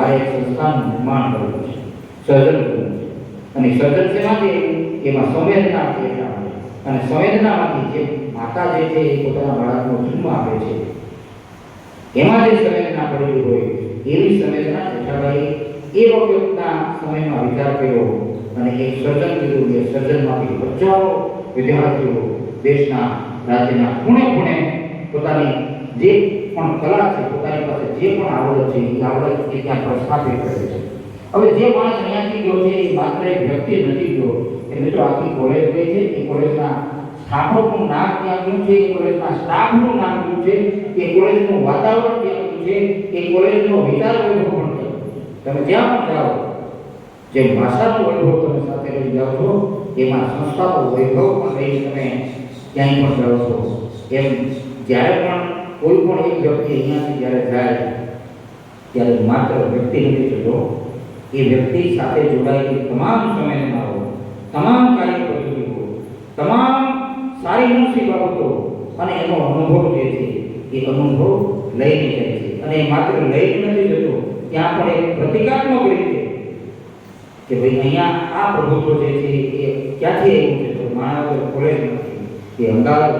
મારે એક સંસ્થાનું નિર્માણ કરવું છે, સર્જન કરવું છે. અને સર્જન શેમાંથી? એમાં સંવેદના છે એટલા માટે. અને સંવેદનામાંથી જે માતા જે છે એ પોતાના બાળકનો જન્મ આપે છે, એમાં જે સંવેદના પડેલી હોય એવી સંવેદના જેઠાભાઈ એ વખતના સમયમાં વિચાર કર્યો અને એક સર્જન કર્યું. એ સર્જનમાંથી હજારો વિદ્યાર્થીઓ દેશના રાજ્યના ખૂણે ખૂણે પોતાની જે પણ કલા છે, પોતાની પાસે જે પણ આવડત છે એ આવડત એ ત્યાં પ્રસ્થાપિત કરે છે. હવે જે માણસ અહીંયાથી ગયો છે એ માત્ર એક વ્યક્તિ નથી ગયો. એ મિત્રો આખી કોલેજ ગઈ છે. એ કોલેજના સ્થાપકનું નામ ત્યાં ગયું છે, એ કોલેજના સ્ટાફનું નામ ગયું છે, એ કોલેજનું વાતાવરણ ત્યાં ગયું છે, એ કોલેજનો વિચાર વૈભવ પણ છે. તમે જ્યાં પણ જાઓ, જે ભાષાનો વૈભવ તમે સાથે લઈ જાઓ છો, એમાં સંસ્થાનો વૈભવ પણ લઈ તમે ક્યાંય પણ જાઓ છો. એમ જ્યારે પણ કોઈ પણ એક વ્યક્તિ અહીંયાથી જ્યારે જાય ત્યારે માત્ર વ્યક્તિ નથી જતો, એ વ્યક્તિ સાથે જોડાયેલી તમામ સંવેદનાઓ, તમામ કાર્યપદ્ધતિઓ, તમામ સારી નસીબ બાબતો અને એનો અનુભવ જે છે એ અનુભવ લઈને જાય છે. અને માત્ર લઈને નથી જતો, ત્યાં પણ એક પ્રતિકાત્મક રીતે કે ભાઈ અહીંયા આ પ્રભુત્વ જે છે એ ક્યાંથી આવ્યું છે, તો માનવ કોલેજમાંથી કે અમદાવાદ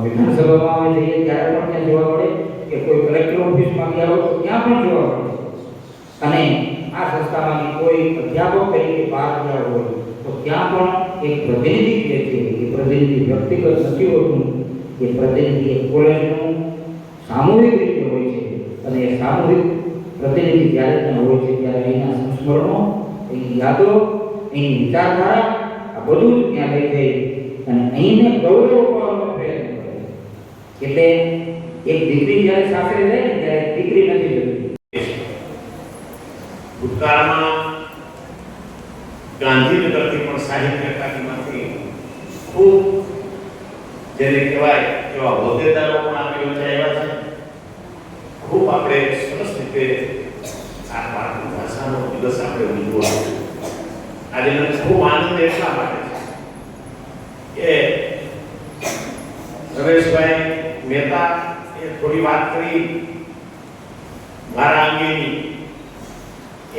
વિધાનસભામાં અમે જઈએ ત્યારે પણ ત્યાં જોવા મળે, કે કોઈ કલેક્ટર ઓફિસમાં ગયા હોય તો ત્યાં પણ જોવા મળે. અને આ સંસ્થામાંથી કોઈ અધ્યાપક તરીકે બહાર ગયા હોય તો ત્યાં પણ એક પ્રતિનિધિ જે છે એ પ્રતિનિધિ વ્યક્તિગત નથી હોતું, એ પ્રતિનિધિ એક કોલેજનું સામૂહિક રીતે હોય છે. અને એ સામૂહિક પ્રતિનિધિ જ્યારે ત્યાં હોય છે ત્યારે અહીંના સંસ્મરણો, એની યાદો, એની વિચારધારા આ બધું જ ત્યાં લઈ જઈ અને અહીંને ગૌરવ અપાવવાનો પ્રયત્ન કરે. એટલે એક દીકરી જ્યારે સાથે જાય ને ત્યારે દીકરી નથી જતી. ભૂતકાળમાં ગાંધીનગરથી પણ સાહિત્ય અકાદમીમાંથી ખૂબ જેને કહેવાય એવા હોદ્દેદારો પણ આપણે યોજાયા છે. ખૂબ આપણે સરસ રીતે આ ભારતીય ભાષાનો દિવસ આપણે ઉજવો. આજે મને ખૂબ આનંદ એટલા માટે છે કે રમેશભાઈ મહેતા એ થોડી વાત કરી મારા અંગેની,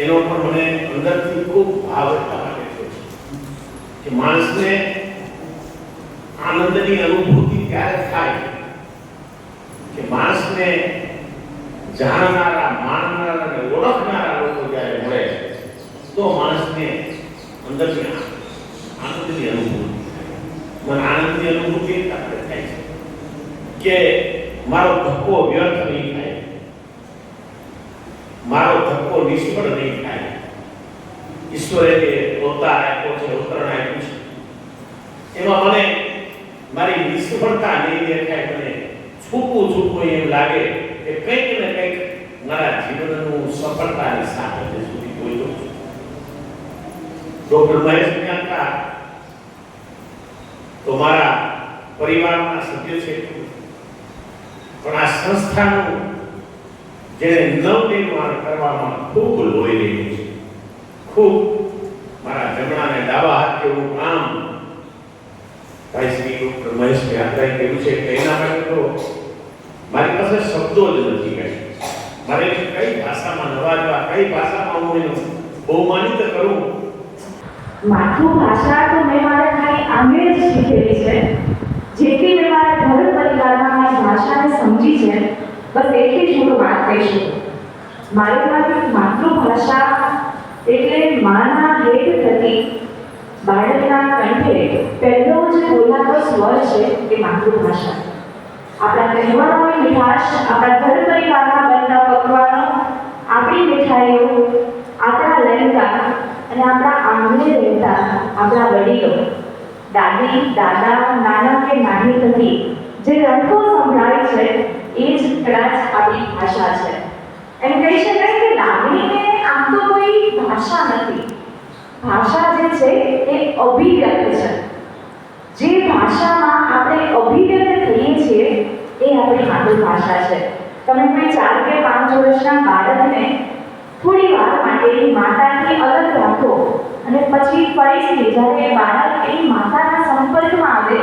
એનો પણ મને અંદરથી ખૂબ ભાવ એટલા માટે છે કે માણસને આનંદની અનુભૂતિ ત્યારે થાય કે માણસને જાણનારા, માણનારા અને ઓળખનારા લોકો જ્યારે મળે તો માણસને અંદરથી આનંદની અનુભૂતિ થાય. મને આનંદની અનુભૂતિ એટલા માટે થાય છે કે મારો ધક્કો વ્યર્થ નહીં થાય, મારો ધક્કો નિષ્ફળ નહીં થાય. ઈશ્વરે જે અવતાર આપ્યો છે, અવતરણ આપ્યું છે, એમાં મને મારી નિષ્ફળતા નહીં દેખાય. મને છૂપું છૂપું એમ લાગે કે કંઈક ને કંઈક મારા જીવનનું સફળતાની સાથે સુધી કોઈ છું. ડોક્ટર મહેશ મ્યાંકા તો મારા પરિવારના સભ્ય છે, પણ આ સંસ્થાનું જેને નવનિર્માણ કરવામાં ખૂબ લોહી લીધું છે, ખૂબ મારા જમણા અને ડાબા હાથ જેવું કામ ભાઈ શ્રી ડોક્ટર મહેશ મ્યાંકાએ કર્યું છે. એના માટે તો મારી પાસે શબ્દો જ નથી. મારે કઈ ભાષામાં નવાજવા, કઈ ભાષામાં હું એનું બહુમાનિત કરું. માતૃભાષા તો મેં મારા ખાલી આંગળે જ શીખેલી છે. જેટલી મેં મારા ઘર પરિવારમાં મારી ભાષાને સમજી છે, બસ એટલી જ હું વાત કહી શકું. મારી માટે માતૃભાષા એટલે માના હેત થકી બાળકના કંઠે પહેલો જ બોલાતો સ્વર છે એ માતૃભાષા. આપણા તહેવારોની મીઠાશ, આપણા ઘર પરિવારમાં બનતા પકવાનો, આપણી મીઠાઈઓ, આપણા લહેંગા અને આપણા આંગણે રહેતા આપણા વડીલો, દાદી, દાદા, નાના કે નાની થકી જે રંગો સંભળાય છે એ જ કદાચ આપણી ભાષા છે. એમ કહી શકાય કે લાગણીને આમ તો કોઈ ભાષા નથી. ભાષા જે છે એ અભિવ્યક્ત છે. જે ભાષામાં આપણે અભિવ્યક્ત થઈએ છીએ એ આપણી માતૃભાષા છે. તમે કોઈ 4 કે 5 વર્ષના બાળકને થોડી વાર માટે એની માતાથી અલગ રાખો અને પછી ફરીથી જ્યારે એ બાળક એની માતાના સંપર્કમાં આવે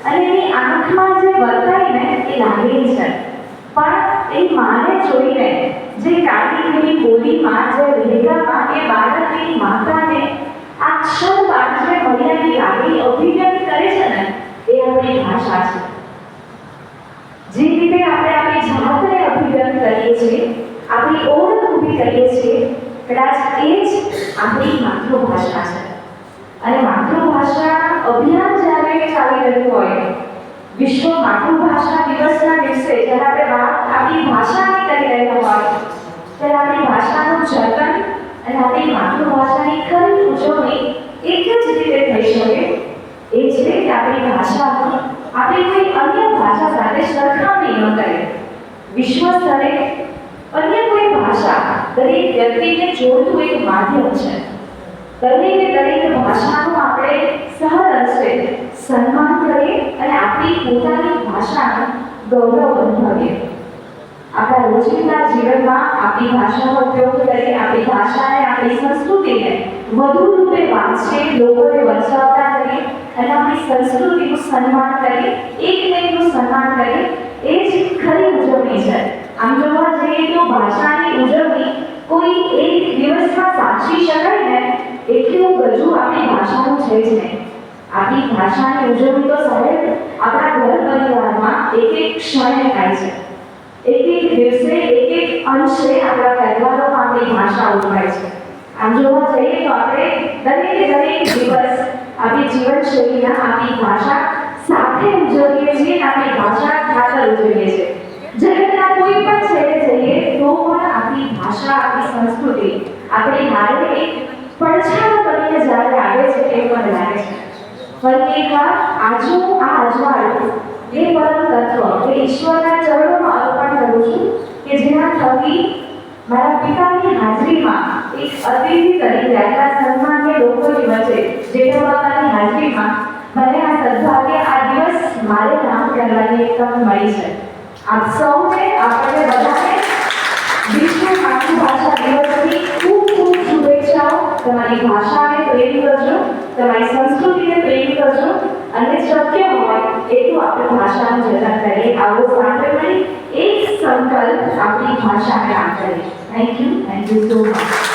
અને એની આંખમાં જે વર્તાય ને એ લાગણી છે, પણ એ માને જોઈને જે કાળીની બોલીમાં જે લહેરામાં એ બાળકની માતાને આ ક્ષણ બાળકને મળ્યાની લાગણી અભિવ્યક્ત કરે છે ને એ આપણી ભાષા છે. જે રીતે આપણે આપણી જાતને અભિવ્યક્ત કરીએ છીએ, આપણી ઓળખ ઊભી કરીએ છીએ, કદાચ એ જ આપણી માતૃભાષા છે. અને માતૃભાષા અભિયાન જ્યારે ચાલી રહ્યું હોય, વિશ્વ માતૃભાષા દિવસના દિવસે જ્યારે આપણે વાત આપણી ભાષાની કરી રહ્યા હોય, ત્યારે આપણી ભાષાનું જતન અને આપણી માતૃભાષાની ખરી ઉજવણી એક જ રીતે થઈ શકે. એ છે કે આપણી ભાષાનું આપણે કોઈ અન્ય ભાષા સાથે સરખામણી ન કરીએ. વિશ્વ સ્તરે અન્ય કોઈ ભાષા દરેક વ્યક્તિને જોડતું એક માધ્યમ છે. દરેક ભાષાનું આપણે સહર્ષે સન્માન કરીએ અને આપણી પોતાની ભાષાનું ગૌરવ અનુભવીએ. આપણા રોજિંદા જીવનમાં આપણી ભાષાનો ઉપયોગ કરી આપણી ભાષાને, આપણી સંસ્કૃતિને વધુ રૂપે વાંચીએ, લોકોને વંચાવતા કરીએ અને આપણી સંસ્કૃતિનું સન્માન કરીએ, એકમેકનું સન્માન કરીએ, એ જ ખરી ઉજવણી છે. આમ જોવા જઈએ તો ભાષાની ઉજવણી કોઈ એક દિવસમાં સાચવી શકાય ને એટલું ગજુ આપણી ભાષાનું છે જ નહીં. આપણી ભાષાની ઉજવણી તો સાહેબ આપણા ઘર પરિવારમાં એક ક્ષણે થાય છે. એક દિવસે એક અંશે આપણા તહેવારોમાં આપણી ભાષા ઉજવાય છે. આમ જોવા જઈએ તો આપણે દરેક દિવસ આપણી જીવનશૈલીના આપણી ભાષા સાથે ઉજવીએ છીએ, આપણી ભાષા ખાતર ઉજવીએ છીએ. જગતના કોઈ પણ છેડે જઈએ તો પણ આપણી ભાષા, આપણી સંસ્કૃતિ આપણી હારે એક પડછાયો બનીને જ્યારે આવે છે એ મને લાગે છે. ફરી એકવાર આજવાળું એ પરમ તત્વ કે ઈશ્વરના ચરણોમાં અર્પણ કરું છું કે જેના થકી મારા પિતાની હાજરીમાં એક અતિથિ તરીકે આટલા સન્માનીય લોકોની વચ્ચે જેઠાબાની હાજરીમાં મને આ સદભાગ્ય આ દિવસ મારે નામ કરવાની એક તક મળી છે. આપ સૌને, આપણને બધાને વિશ્વ માતૃભાષા દિવસની ખૂબ ખૂબ શુભેચ્છાઓ. તમારી ભાષાને પ્રેમ કરજો, તમારી સંસ્કૃતિને પ્રેમ કરજો અને શક્ય હોય એટલું આપણી ભાષાનું જતન કરીએ. આવો સાથે મળી એક સંકલ્પ આપણી ભાષાને આપ કરીએ. Thank you so much.